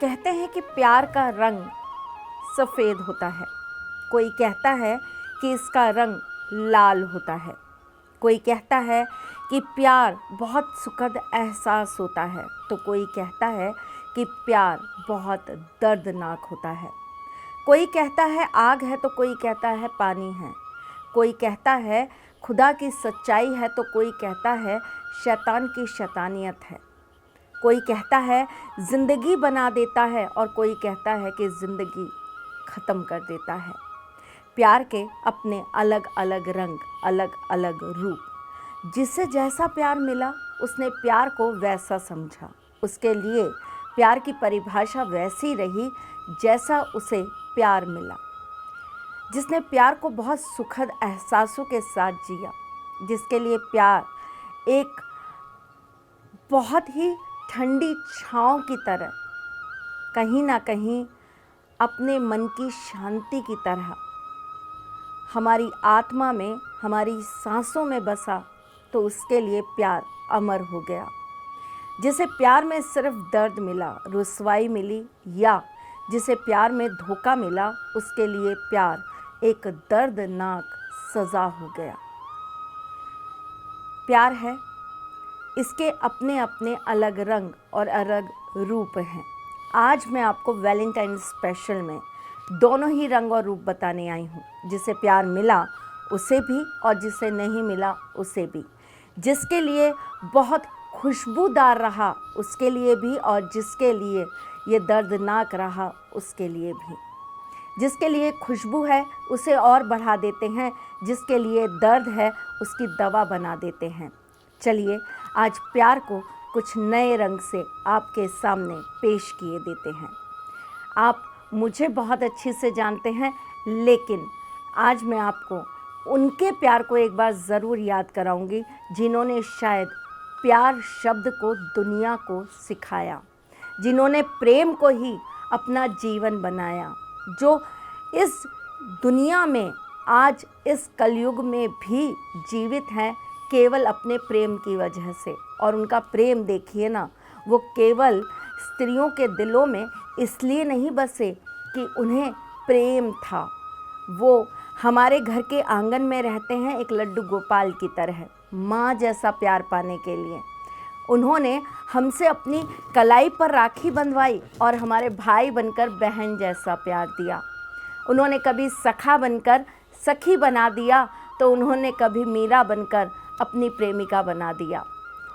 कहते हैं कि प्यार का रंग सफ़ेद होता है, कोई कहता है कि इसका रंग लाल होता है, कोई कहता है कि प्यार बहुत सुखद एहसास होता है, तो कोई कहता है कि प्यार बहुत दर्दनाक होता है। कोई कहता है आग है तो कोई कहता है पानी है, कोई कहता है खुदा की सच्चाई है तो कोई कहता है शैतान की शैतानियत है। कोई कहता है ज़िंदगी बना देता है और कोई कहता है कि ज़िंदगी ख़त्म कर देता है। प्यार के अपने अलग अलग रंग, अलग अलग रूप। जिसे जैसा प्यार मिला उसने प्यार को वैसा समझा, उसके लिए प्यार की परिभाषा वैसी रही जैसा उसे प्यार मिला। जिसने प्यार को बहुत सुखद एहसासों के साथ जिया, जिसके लिए प्यार एक बहुत ही ठंडी छाँव की तरह, कहीं ना कहीं अपने मन की शांति की तरह हमारी आत्मा में, हमारी सांसों में बसा, तो उसके लिए प्यार अमर हो गया। जिसे प्यार में सिर्फ दर्द मिला, रुसवाई मिली, या जिसे प्यार में धोखा मिला, उसके लिए प्यार एक दर्दनाक सज़ा हो गया। प्यार है, इसके अपने अपने अलग रंग और अलग रूप हैं। आज मैं आपको वैलेंटाइन स्पेशल में दोनों ही रंग और रूप बताने आई हूँ। जिसे प्यार मिला उसे भी और जिसे नहीं मिला उसे भी। जिसके लिए बहुत खुशबूदार रहा उसके लिए भी और जिसके लिए ये दर्दनाक रहा उसके लिए भी। जिसके लिए खुशबू है उसे और बढ़ा देते हैं, जिसके लिए दर्द है उसकी दवा बना देते हैं। चलिए आज प्यार को कुछ नए रंग से आपके सामने पेश किए देते हैं। आप मुझे बहुत अच्छे से जानते हैं, लेकिन आज मैं आपको उनके प्यार को एक बार ज़रूर याद कराऊंगी जिन्होंने शायद प्यार शब्द को दुनिया को सिखाया, जिन्होंने प्रेम को ही अपना जीवन बनाया, जो इस दुनिया में आज इस कलयुग में भी जीवित हैं केवल अपने प्रेम की वजह से। और उनका प्रेम देखिए ना, वो केवल स्त्रियों के दिलों में इसलिए नहीं बसे कि उन्हें प्रेम था, वो हमारे घर के आंगन में रहते हैं एक लड्डू गोपाल की तरह, माँ जैसा प्यार पाने के लिए। उन्होंने हमसे अपनी कलाई पर राखी बंधवाई और हमारे भाई बनकर बहन जैसा प्यार दिया। उन्होंने कभी सखा बनकर सखी बना दिया तो उन्होंने कभी मीरा बनकर अपनी प्रेमिका बना दिया।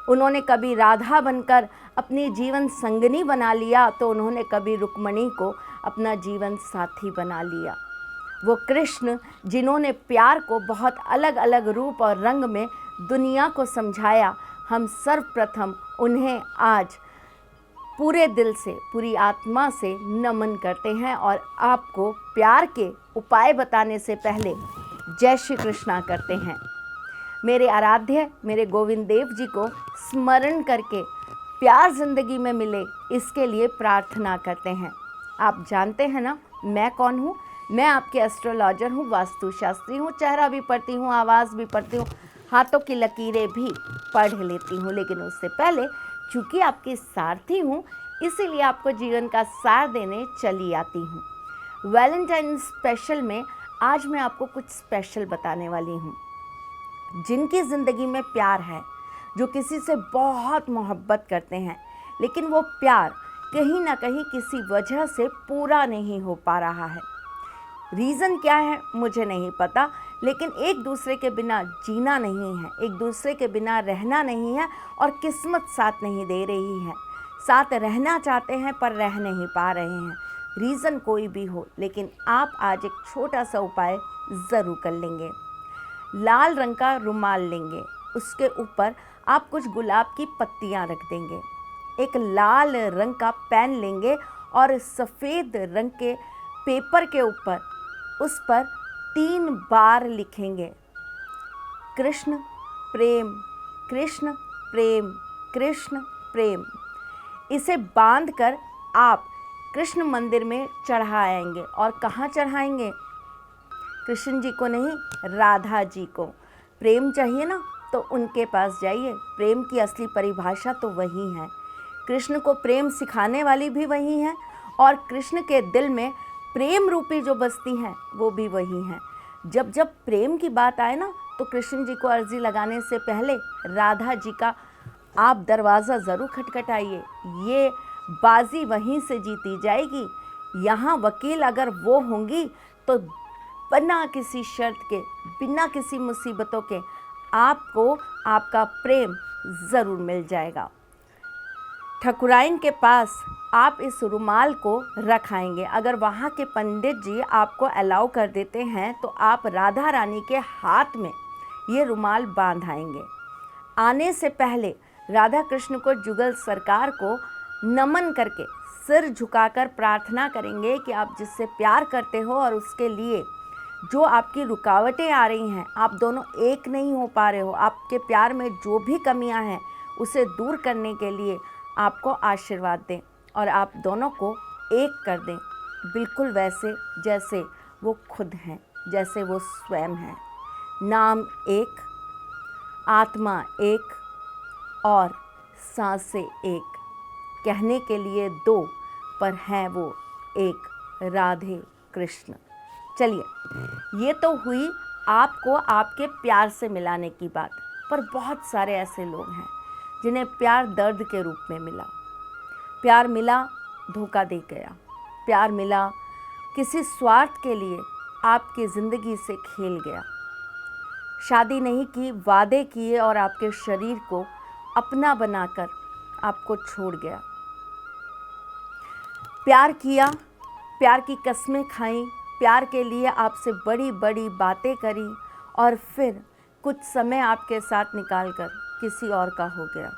उन्होंने कभी राधा बनकर अपनी जीवन संगनी बना लिया तो उन्होंने कभी रुक्मणी को अपना जीवन साथी बना लिया। वो कृष्ण जिन्होंने प्यार को बहुत अलग अलग रूप और रंग में दुनिया को समझाया, हम सर्वप्रथम उन्हें आज पूरे दिल से, पूरी आत्मा से नमन करते हैं और आपको प्यार के उपाय बताने से पहले जय श्री कृष्णा करते हैं। मेरे आराध्य मेरे गोविंद देव जी को स्मरण करके प्यार जिंदगी में मिले, इसके लिए प्रार्थना करते हैं। आप जानते हैं ना मैं कौन हूँ? मैं आपके एस्ट्रोलॉजर हूँ, वास्तुशास्त्री हूँ, चेहरा भी पढ़ती हूँ, आवाज़ भी पढ़ती हूँ, हाथों की लकीरें भी पढ़ लेती हूँ। लेकिन उससे पहले चूँकि आपकी सारथी हूँ, इसीलिए आपको जीवन का सार देने चली आती हूँ। वैलेंटाइन स्पेशल में आज मैं आपको कुछ स्पेशल बताने वाली हूँ। जिनकी ज़िंदगी में प्यार है, जो किसी से बहुत मोहब्बत करते हैं, लेकिन वो प्यार कहीं ना कहीं किसी वजह से पूरा नहीं हो पा रहा है। रीज़न क्या है मुझे नहीं पता, लेकिन एक दूसरे के बिना जीना नहीं है, एक दूसरे के बिना रहना नहीं है और किस्मत साथ नहीं दे रही है। साथ रहना चाहते हैं पर रह नहीं पा रहे हैं। रीज़न कोई भी हो, लेकिन आप आज एक छोटा सा उपाय ज़रूर कर लेंगे। लाल रंग का रुमाल लेंगे, उसके ऊपर आप कुछ गुलाब की पत्तियां रख देंगे। एक लाल रंग का पेन लेंगे और सफ़ेद रंग के पेपर के ऊपर उस पर 3 बार लिखेंगे कृष्ण प्रेम, कृष्ण प्रेम, कृष्ण प्रेम। इसे बांधकर आप कृष्ण मंदिर में चढ़ाएंगे। और कहाँ चढ़ाएंगे? कृष्ण जी को नहीं, राधा जी को। प्रेम चाहिए ना, तो उनके पास जाइए। प्रेम की असली परिभाषा तो वही है। कृष्ण को प्रेम सिखाने वाली भी वही हैं और कृष्ण के दिल में प्रेम रूपी जो बस्ती है वो भी वही है। जब जब प्रेम की बात आए ना, तो कृष्ण जी को अर्जी लगाने से पहले राधा जी का आप दरवाज़ा ज़रूर खटखटाइए। ये बाजी वहीं से जीती जाएगी। यहाँ वकील अगर वो होंगी तो बिना किसी शर्त के, बिना किसी मुसीबतों के आपको आपका प्रेम ज़रूर मिल जाएगा। ठकुराइन के पास आप इस रुमाल को रखाएंगे। अगर वहाँ के पंडित जी आपको अलाउ कर देते हैं तो आप राधा रानी के हाथ में ये रुमाल बांध आएंगे। आने से पहले राधा कृष्ण को जुगल सरकार को नमन करके सिर झुकाकर प्रार्थना करेंगे कि आप जिससे प्यार करते हो और उसके लिए जो आपकी रुकावटें आ रही हैं, आप दोनों एक नहीं हो पा रहे हो, आपके प्यार में जो भी कमियां हैं उसे दूर करने के लिए आपको आशीर्वाद दें और आप दोनों को एक कर दें, बिल्कुल वैसे जैसे वो खुद हैं, जैसे वो स्वयं हैं। नाम एक, आत्मा एक और सांसें एक, कहने के लिए दो पर हैं वो एक, राधे कृष्ण। चलिए, ये तो हुई आपको आपके प्यार से मिलाने की बात, पर बहुत सारे ऐसे लोग हैं जिन्हें प्यार दर्द के रूप में मिला। प्यार मिला, धोखा दे गया। प्यार मिला, किसी स्वार्थ के लिए आपकी ज़िंदगी से खेल गया। शादी नहीं की, वादे किए और आपके शरीर को अपना बनाकर आपको छोड़ गया। प्यार किया, प्यार की कस्में खाई, प्यार के लिए आपसे बड़ी बड़ी बातें करी और फिर कुछ समय आपके साथ निकालकर किसी और का हो गया।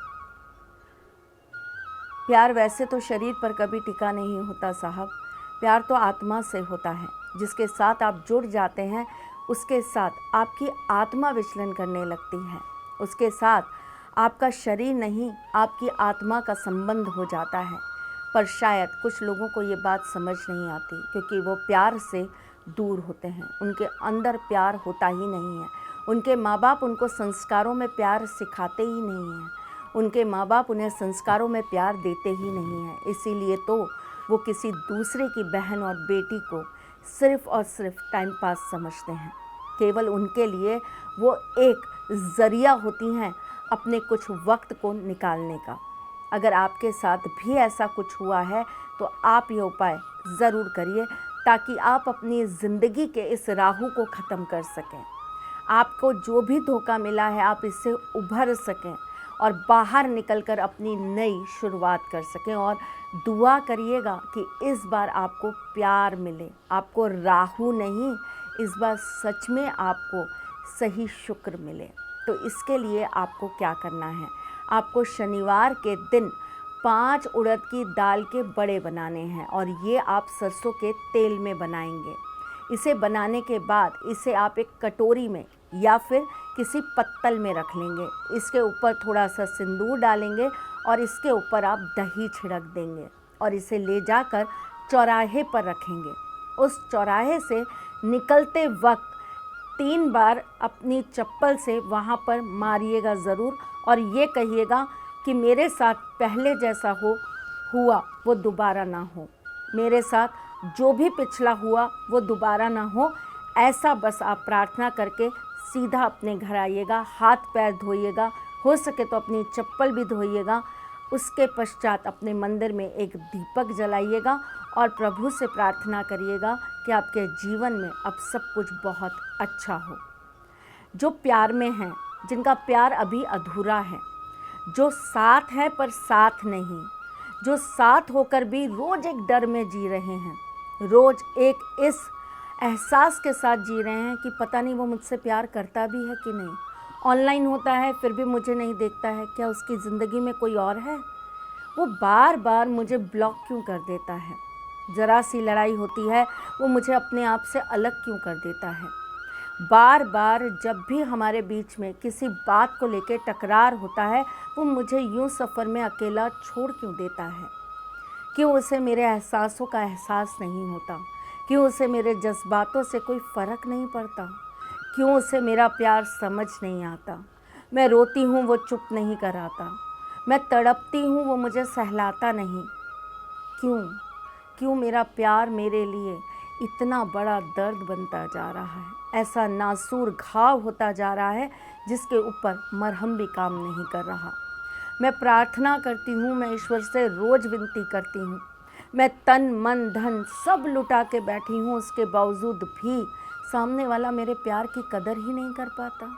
प्यार वैसे तो शरीर पर कभी टिका नहीं होता साहब, प्यार तो आत्मा से होता है। जिसके साथ आप जुड़ जाते हैं उसके साथ आपकी आत्मा विचलन करने लगती है, उसके साथ आपका शरीर नहीं आपकी आत्मा का संबंध हो जाता है। पर शायद कुछ लोगों को ये बात समझ नहीं आती क्योंकि वो प्यार से दूर होते हैं, उनके अंदर प्यार होता ही नहीं है। उनके माँ बाप उनको संस्कारों में प्यार सिखाते ही नहीं हैं, उनके माँ बाप उन्हें संस्कारों में प्यार देते ही नहीं हैं। इसीलिए तो वो किसी दूसरे की बहन और बेटी को सिर्फ़ और सिर्फ टाइम पास समझते हैं। केवल उनके लिए वो एक ज़रिया होती हैं अपने कुछ वक्त को निकालने का। अगर आपके साथ भी ऐसा कुछ हुआ है तो आप ये उपाय ज़रूर करिए ताकि आप अपनी ज़िंदगी के इस राहु को ख़त्म कर सकें। आपको जो भी धोखा मिला है आप इससे उभर सकें और बाहर निकलकर अपनी नई शुरुआत कर सकें। और दुआ करिएगा कि इस बार आपको प्यार मिले, आपको राहु नहीं, इस बार सच में आपको सही शुक्र मिले। तो इसके लिए आपको क्या करना है, आपको शनिवार के दिन 5 उड़द की दाल के बड़े बनाने हैं और ये आप सरसों के तेल में बनाएंगे। इसे बनाने के बाद इसे आप एक कटोरी में या फिर किसी पत्तल में रख लेंगे। इसके ऊपर थोड़ा सा सिंदूर डालेंगे और इसके ऊपर आप दही छिड़क देंगे और इसे ले जाकर चौराहे पर रखेंगे। उस चौराहे से निकलते वक्त 3 बार अपनी चप्पल से वहाँ पर मारिएगा ज़रूर और ये कहिएगा कि मेरे साथ पहले जैसा हुआ वो दोबारा ना हो, मेरे साथ जो भी पिछला हुआ वो दोबारा ना हो। ऐसा बस आप प्रार्थना करके सीधा अपने घर आइएगा, हाथ पैर धोइएगा, हो सके तो अपनी चप्पल भी धोइएगा। उसके पश्चात अपने मंदिर में एक दीपक जलाइएगा और प्रभु से प्रार्थना करिएगा कि आपके जीवन में अब सब कुछ बहुत अच्छा हो। जो प्यार में हैं, जिनका प्यार अभी अधूरा है, जो साथ है पर साथ नहीं, जो साथ होकर भी रोज़ एक डर में जी रहे हैं, रोज़ एक इस एहसास के साथ जी रहे हैं कि पता नहीं वो मुझसे प्यार करता भी है कि नहीं, ऑनलाइन होता है फिर भी मुझे नहीं देखता है, क्या उसकी ज़िंदगी में कोई और है, वो बार बार मुझे ब्लॉक क्यों कर देता है, ज़रा सी लड़ाई होती है वो मुझे अपने आप से अलग क्यों कर देता है, बार बार जब भी हमारे बीच में किसी बात को लेकर टकरार होता है वो मुझे यूं सफ़र में अकेला छोड़ क्यों देता है, क्यों उसे मेरे एहसासों का एहसास नहीं होता, क्यों उसे मेरे जज्बातों से कोई फ़र्क नहीं पड़ता, क्यों उसे मेरा प्यार समझ नहीं आता। मैं रोती हूँ वो चुप नहीं कराता, मैं तड़पती हूँ वो मुझे सहलाता नहीं। क्यों क्यों मेरा प्यार मेरे लिए इतना बड़ा दर्द बनता जा रहा है, ऐसा नासूर घाव होता जा रहा है जिसके ऊपर मरहम भी काम नहीं कर रहा। मैं प्रार्थना करती हूँ, मैं ईश्वर से रोज़ विनती करती हूँ, मैं तन मन धन सब लुटा के बैठी हूँ, उसके बावजूद भी सामने वाला मेरे प्यार की कदर ही नहीं कर पाता।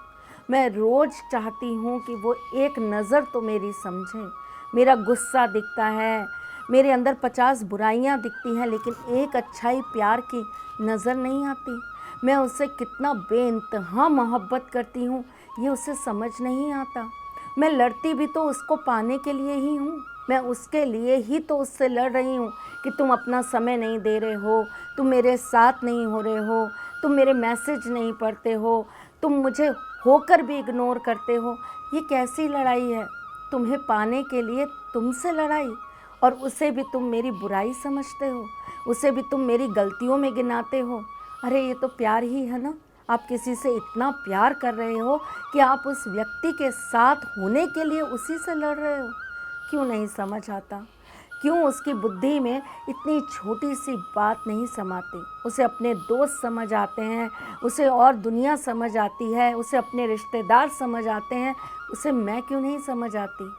मैं रोज़ चाहती हूँ कि वो एक नज़र तो मेरी समझे। मेरा गुस्सा दिखता है, मेरे अंदर 50 बुराइयाँ दिखती हैं, लेकिन एक अच्छाई प्यार की नज़र नहीं आती। मैं उससे कितना बेइंतहा मोहब्बत करती हूँ ये उसे समझ नहीं आता। मैं लड़ती भी तो उसको पाने के लिए ही हूँ, मैं उसके लिए ही तो उससे लड़ रही हूँ कि तुम अपना समय नहीं दे रहे हो, तुम मेरे साथ नहीं हो रहे हो, तुम मेरे मैसेज नहीं पढ़ते हो, तुम मुझे होकर भी इग्नोर करते हो। ये कैसी लड़ाई है? तुम्हें पाने के लिए तुमसे लड़ाई, और उसे भी तुम मेरी बुराई समझते हो, उसे भी तुम मेरी गलतियों में गिनाते हो। अरे ये तो प्यार ही है ना। आप किसी से इतना प्यार कर रहे हो कि आप उस व्यक्ति के साथ होने के लिए उसी से लड़ रहे हो। क्यों नहीं समझ आता? क्यों उसकी बुद्धि में इतनी छोटी सी बात नहीं समाती? उसे अपने दोस्त समझ आते हैं, उसे और दुनिया समझ आती है, उसे अपने रिश्तेदार समझ आते हैं, उसे मैं क्यों नहीं समझ आती?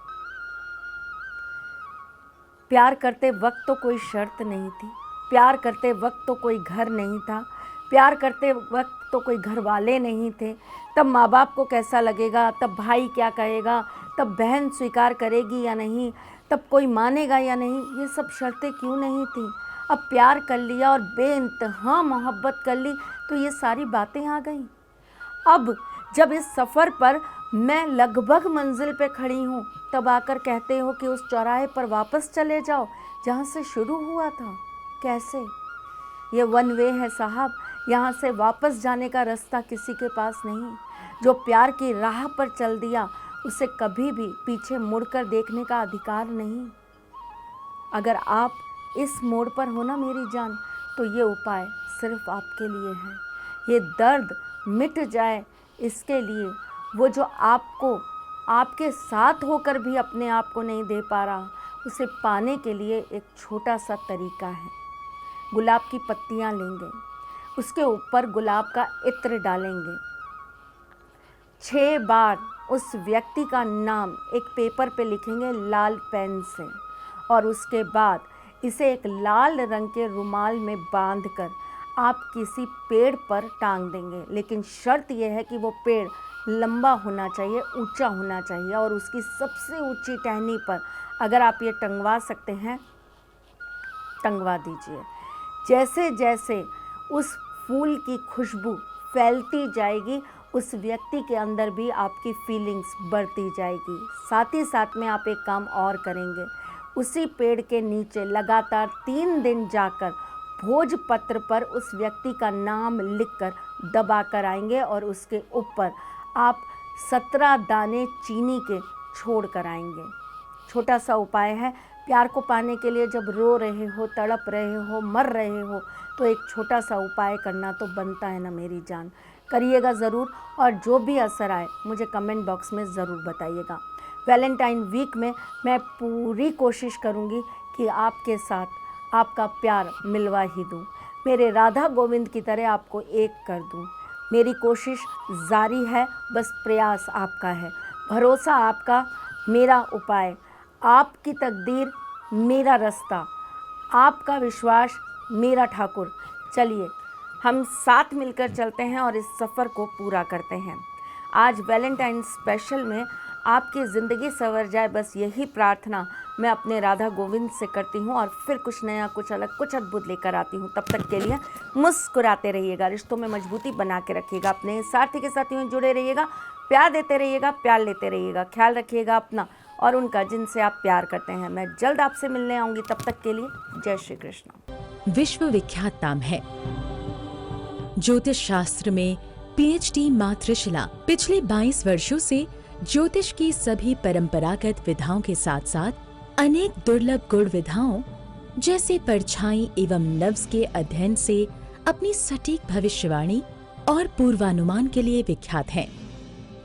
प्यार करते वक्त तो कोई शर्त नहीं थी, प्यार करते वक्त तो कोई घर नहीं था, प्यार करते वक्त तो कोई घर वाले नहीं थे। तब माँ बाप को कैसा लगेगा, तब भाई क्या कहेगा, तब बहन स्वीकार करेगी या नहीं, तब कोई मानेगा या नहीं, ये सब शर्तें क्यों नहीं थी? अब प्यार कर लिया और बेइंतहा मोहब्बत कर ली तो ये सारी बातें आ गई। अब जब इस सफ़र पर मैं लगभग मंजिल पे खड़ी हूँ, तब आकर कहते हो कि उस चौराहे पर वापस चले जाओ जहाँ से शुरू हुआ था। कैसे? ये वन वे है साहब, यहाँ से वापस जाने का रास्ता किसी के पास नहीं। जो प्यार की राह पर चल दिया उसे कभी भी पीछे मुड़कर देखने का अधिकार नहीं। अगर आप इस मोड़ पर हो ना मेरी जान, तो ये उपाय सिर्फ आपके लिए है। ये दर्द मिट जाए इसके लिए वो जो आपको आपके साथ होकर भी अपने आप को नहीं दे पा रहा, उसे पाने के लिए एक छोटा सा तरीका है। गुलाब की पत्तियां लेंगे, उसके ऊपर गुलाब का इत्र डालेंगे, 6 बार उस व्यक्ति का नाम एक पेपर पे लिखेंगे लाल पेन से, और उसके बाद इसे एक लाल रंग के रुमाल में बांधकर आप किसी पेड़ पर टांग देंगे। लेकिन शर्त यह है कि वो पेड़ लंबा होना चाहिए, ऊंचा होना चाहिए, और उसकी सबसे ऊंची टहनी पर अगर आप ये टंगवा सकते हैं टंगवा दीजिए। जैसे जैसे उस फूल की खुशबू फैलती जाएगी, उस व्यक्ति के अंदर भी आपकी फीलिंग्स बढ़ती जाएगी। साथ ही साथ में आप एक काम और करेंगे, उसी पेड़ के नीचे लगातार 3 दिन जाकर भोजपत्र पर उस व्यक्ति का नाम लिखकर दबा कर आएंगे, और उसके ऊपर आप 17 दाने चीनी के छोड़ कर आएंगे। छोटा सा उपाय है। प्यार को पाने के लिए जब रो रहे हो, तड़प रहे हो, मर रहे हो, तो एक छोटा सा उपाय करना तो बनता है ना मेरी जान। करिएगा ज़रूर, और जो भी असर आए मुझे कमेंट बॉक्स में ज़रूर बताइएगा। वैलेंटाइन वीक में मैं पूरी कोशिश करूँगी कि आपके साथ आपका प्यार मिलवा ही दूँ, मेरे राधा गोविंद की तरह आपको एक कर दूँ। मेरी कोशिश जारी है, बस प्रयास आपका है, भरोसा आपका, मेरा उपाय, आपकी तकदीर मेरा रास्ता, आपका विश्वास मेरा ठाकुर। चलिए हम साथ मिलकर चलते हैं और इस सफ़र को पूरा करते हैं। आज वैलेंटाइन स्पेशल में आपकी ज़िंदगी संवर जाए, बस यही प्रार्थना मैं अपने राधा गोविंद से करती हूँ, और फिर कुछ नया, कुछ अलग, कुछ अद्भुत लेकर आती हूँ। तब तक के लिए मुस्कुराते रहिएगा, रिश्तों में मजबूती बना के रखिएगा, अपने साथी के साथियों में जुड़े रहिएगा, प्यार देते रहिएगा, प्यार लेते रहिएगा, ख्याल रखिएगा अपना और उनका जिनसे आप प्यार करते हैं। मैं जल्द आपसे मिलने आऊँगी, तब तक के लिए जय श्री कृष्ण। विश्व विख्यात नाम है ज्योतिष शास्त्र में पीएचडी मां त्रिशला पिछले 22 वर्षों से ज्योतिष की सभी परंपरागत विधाओं के साथ साथ अनेक दुर्लभ गुण विधाओं जैसे परछाई एवं नव्स के अध्ययन से अपनी सटीक भविष्यवाणी और पूर्वानुमान के लिए विख्यात हैं।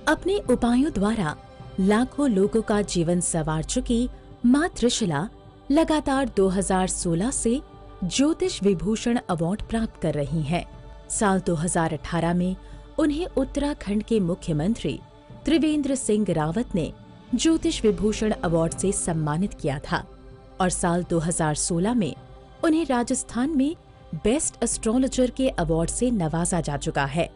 अपने उपायों द्वारा लाखों लोगों का जीवन संवार चुकी मां त्रिशला लगातार 2016 से ज्योतिष विभूषण अवार्ड प्राप्त कर रही हैं। साल 2018 में उन्हें उत्तराखंड के मुख्यमंत्री त्रिवेंद्र सिंह रावत ने ज्योतिष विभूषण अवार्ड से सम्मानित किया था और साल 2016 में उन्हें राजस्थान में बेस्ट एस्ट्रोलॉजर के अवार्ड से नवाजा जा चुका है।